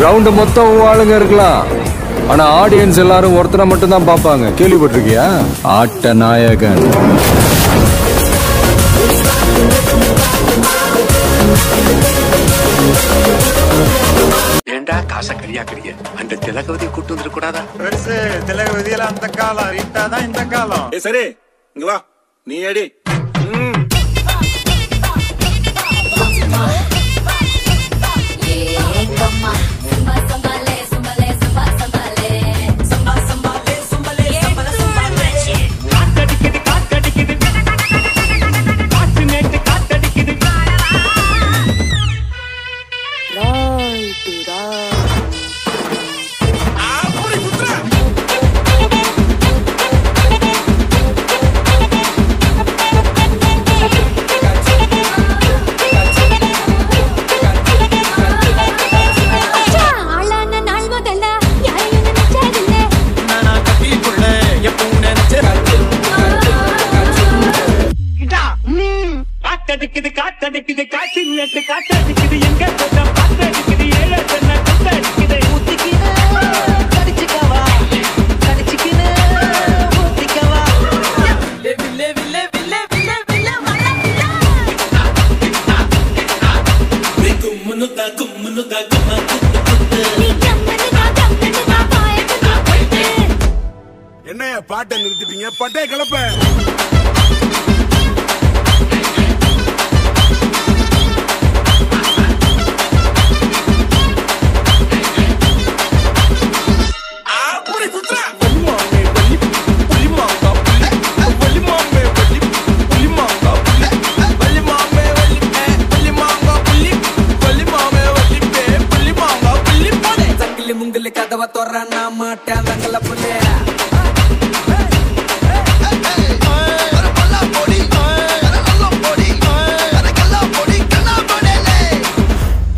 Ground மொத்தம் ஆளுங்க இருக்கலாம், ஆனா ஆடியன்ஸ் எல்லாரும் ஒருத்தனை மட்டும் தான் பாப்பாங்க. கேள்விப்பட்டிருக்கியா? ஆட்ட நாயகன். ஏண்டா காசை கரியா கரிய அந்த திலகவதியை கூட்டு வந்துட கூடாதா? திலகவதியில அந்த காலம் இட்டாதான் இந்த காலம். சரி இங்க வா, நீ அடி. காத்தடிக்குது காற்று நட்டு காத்தடிக்குது எங்க பாத்தடிக்குது ஏழ சொன்ன குத்தடிக்குது கடிச்சுக்கவா கடிச்சுக்கினு ஊத்திக்கவா வில்லே வில்லே வில்லே வில்லே வில்லே கும்முனுதா கும்முனுதா கும்மா என்னைய பாட்டை நிறுத்திட்டீங்க? பட்டே கிளப்ப. முங்கல கதவ தொற நான் மாட்டேன் தங்கல புள்ளே.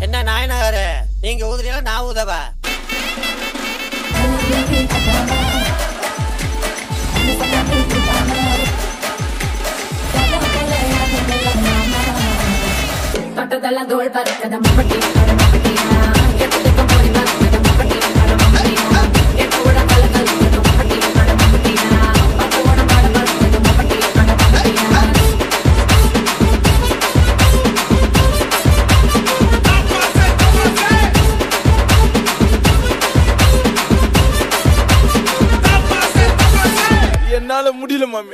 என்ன நாயனகரே, நீங்க ஊதுறீங்களா நான் ஊதவா? தொட்டதெல்லாம் தோல் பறக்கத மப்பட்டி மப்பட்டி எத்தனைக்கும் போய் பறக்கத மப்பட்டி மப்பட்டி எத்தோட கலகல் மப்பட்டி மப்பட்டி பத்தோட பாட பறக்கத மப்பட்டி மப்பட்டி என்னால முடியல மாமி.